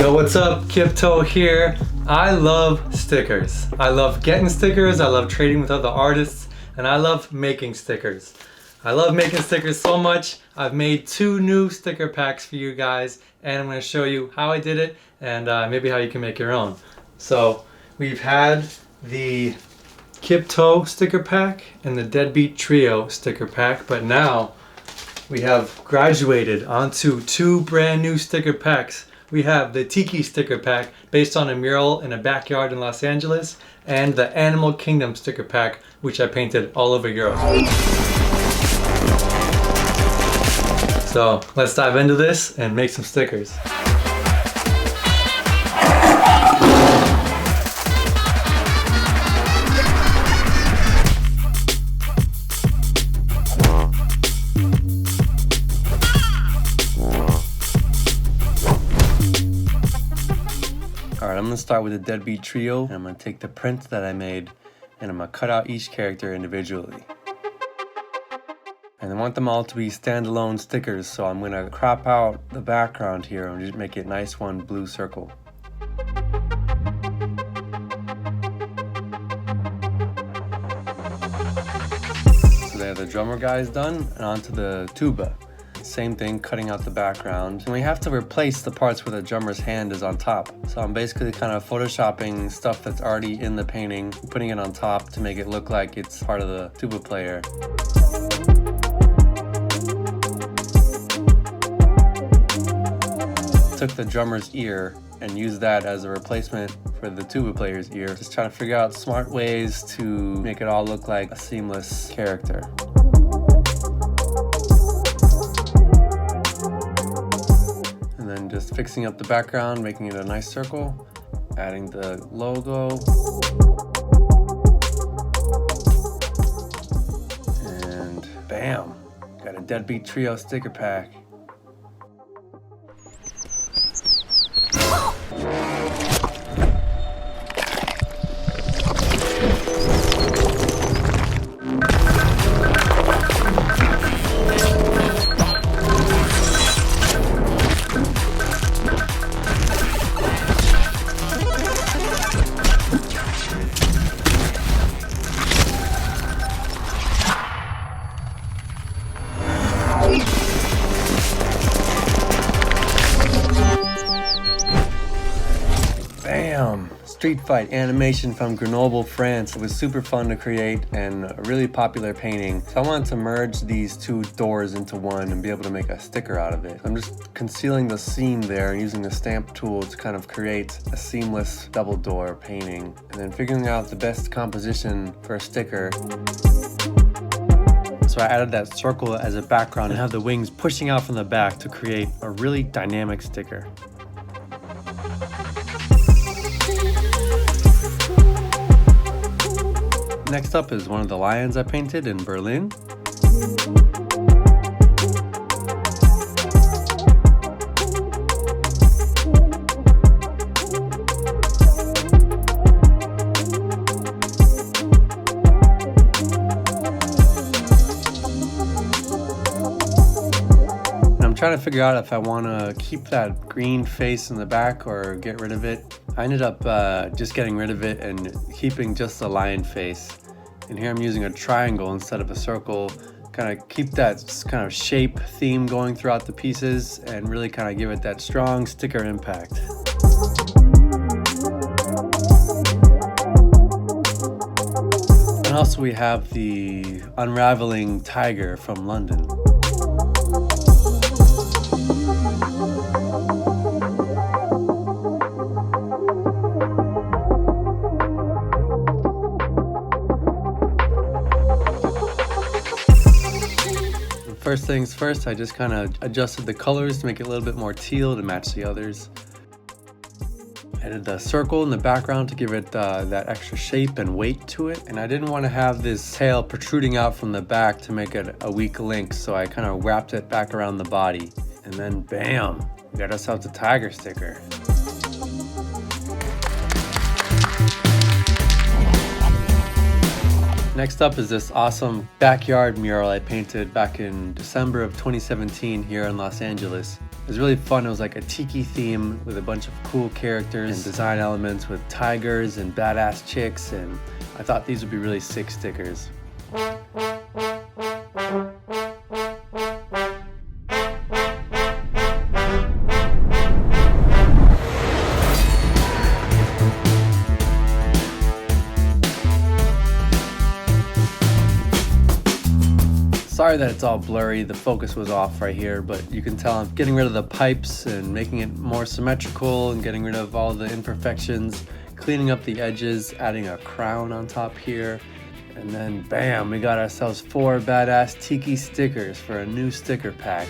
Yo, what's up? Kiptoe here. I love stickers. I love getting stickers, I love trading with other artists, and I love making stickers. I love making stickers so much, I've made 2 new sticker packs for you guys, and I'm going to show you how I did it and maybe how you can make your own. So, we've had the Kiptoe sticker pack and the Deadbeat Trio sticker pack, but now we have graduated onto 2 brand new sticker packs. We have the Tiki sticker pack based on a mural in a backyard in Los Angeles, and the Animal Kingdom sticker pack, which I painted all over Europe. So let's dive into this and make some stickers. Alright, I'm going to start with the Deadbeat Trio, and I'm going to take the print that I made and I'm going to cut out each character individually. And I want them all to be standalone stickers, so I'm going to crop out the background here and just make it a nice one blue circle. So there, the drummer guy is done, and onto the tuba. Same thing, cutting out the background. And we have to replace the parts where the drummer's hand is on top. So I'm basically kind of photoshopping stuff that's already in the painting, putting it on top to make it look like it's part of the tuba player. Took the drummer's ear and used that as a replacement for the tuba player's ear. Just trying to figure out smart ways to make it all look like a seamless character. And then just fixing up the background, making it a nice circle, adding the logo. And bam, got a Deadbeat Trio sticker pack. Bam! Street fight animation from Grenoble, France. It was super fun to create and a really popular painting. So I wanted to merge these 2 doors into one and be able to make a sticker out of it. I'm just concealing the seam there and using the stamp tool to kind of create a seamless double door painting. And then figuring out the best composition for a sticker. So I added that circle as a background and have the wings pushing out from the back to create a really dynamic sticker. Next up is one of the lions I painted in Berlin. I'm trying to figure out if I want to keep that green face in the back or get rid of it. I ended up just getting rid of it and keeping just the lion face. And here I'm using a triangle instead of a circle, kind of keep that kind of shape theme going throughout the pieces and really kind of give it that strong sticker impact. And also we have the unraveling tiger from London. First things first, I just kind of adjusted the colors to make it a little bit more teal to match the others. Added the circle in the background to give it that extra shape and weight to it. And I didn't want to have this tail protruding out from the back to make it a weak link, so I kind of wrapped it back around the body. And then bam, we got ourselves a tiger sticker. Next up is this awesome backyard mural I painted back in December of 2017 here in Los Angeles. It was really fun. It was like a tiki theme with a bunch of cool characters and design elements with tigers and badass chicks, and I thought these would be really sick stickers. Sorry that it's all blurry, the focus was off right here, but you can tell I'm getting rid of the pipes and making it more symmetrical and getting rid of all the imperfections, cleaning up the edges, adding a crown on top here, and then bam, we got ourselves 4 badass tiki stickers for a new sticker pack.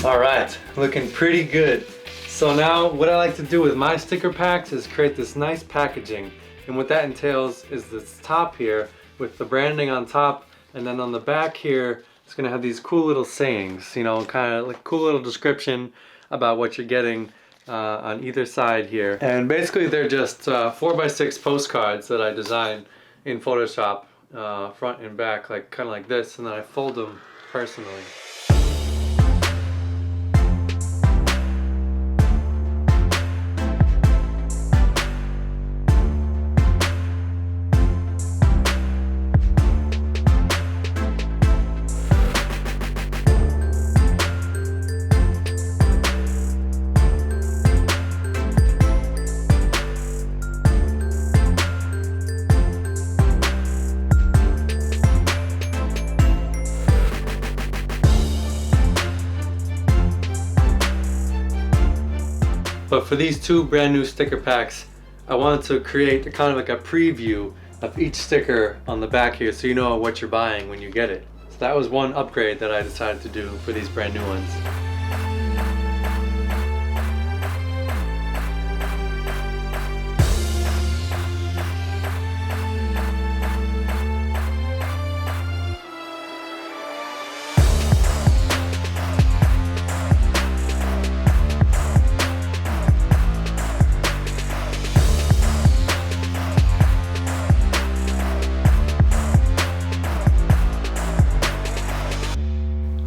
All right, looking pretty good. So now what I like to do with my sticker packs is create this nice packaging, and what that entails is this top here with the branding on top. And then on the back here, it's gonna have these cool little sayings, you know, kind of like cool little description about what you're getting on either side here. And basically they're just 4x6 postcards that I designed in Photoshop, front and back, like kind of like this, and then I fold them personally. But for these 2 brand new sticker packs, I wanted to create a kind of like a preview of each sticker on the back here so you know what you're buying when you get it. So that was one upgrade that I decided to do for these brand new ones.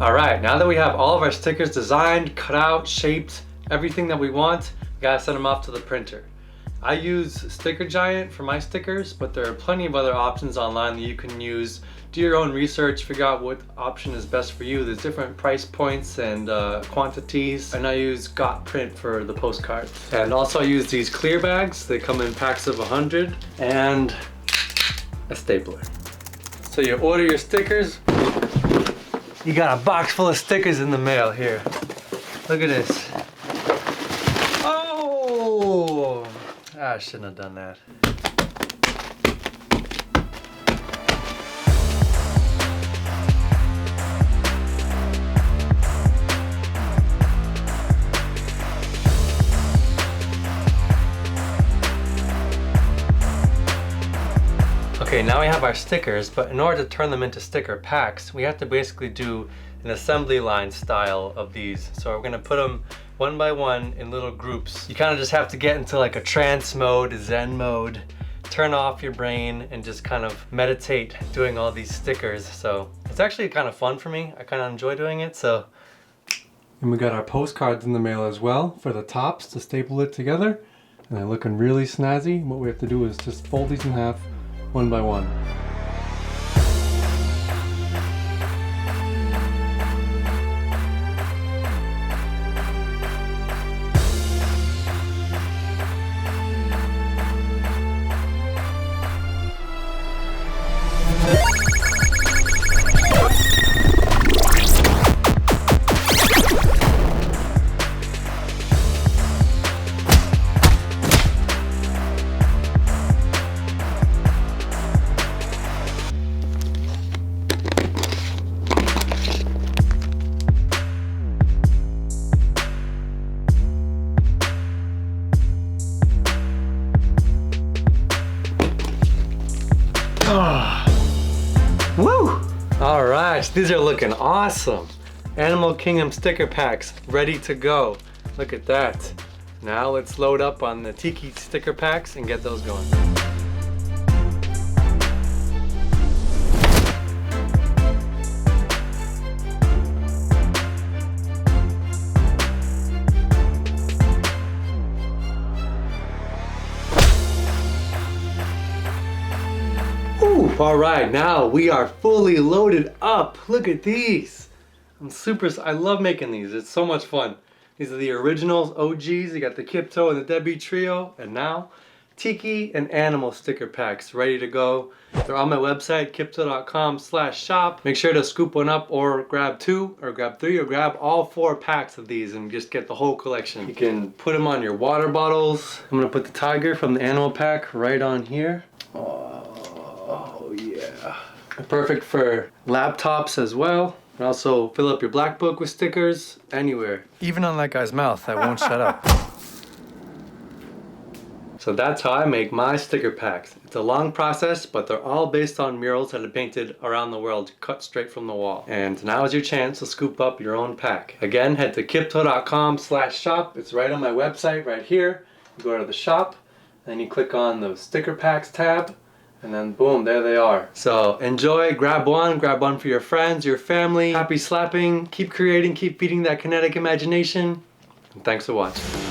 Alright, now that we have all of our stickers designed, cut out, shaped, everything that we want, we gotta send them off to the printer. I use Sticker Giant for my stickers, but there are plenty of other options online that you can use. Do your own research, figure out what option is best for you. There's different price points and quantities, and I use Got Print for the postcards. And also I use these clear bags. They come in packs of 100, and a stapler. So you order your stickers, you got a box full of stickers in the mail here. Look at this. Oh! I shouldn't have done that. Okay, now we have our stickers, but in order to turn them into sticker packs, we have to basically do an assembly line style of these. So we're gonna put them one by one in little groups. You kind of just have to get into like a trance mode, a zen mode, turn off your brain and just kind of meditate doing all these stickers. So it's actually kind of fun for me. I kind of enjoy doing it, so. And we got our postcards in the mail as well for the tops to staple it together. And they're looking really snazzy. What we have to do is just fold these in half, one by one. Woo! All right, these are looking awesome. Animal Kingdom sticker packs ready to go. Look at that. Now let's load up on the Tiki sticker packs and get those going. Woo! All right, now we are fully loaded up. Look at these. I love making these. It's so much fun. These are the originals, OGs. You got the Kiptoe and the Deadbeat Trio, and now Tiki and Animal sticker packs ready to go. They're on my website, kiptoe.com/shop. Make sure to scoop one up or grab 2 or grab 3 or grab all 4 packs of these and just get the whole collection. You can put them on your water bottles. I'm gonna put the tiger from the animal pack right on here. Oh yeah. Perfect for laptops as well. And also fill up your black book with stickers anywhere. Even on that guy's mouth that won't shut up. So that's how I make my sticker packs. It's a long process, but they're all based on murals that are painted around the world, cut straight from the wall. And now is your chance to scoop up your own pack. Again, head to kiptoe.com/shop. It's right on my website right here. You go to the shop, then you click on the sticker packs tab, and then boom, there they are. So enjoy, grab one for your friends, your family. Happy slapping, keep creating, keep feeding that kinetic imagination. And thanks for watching.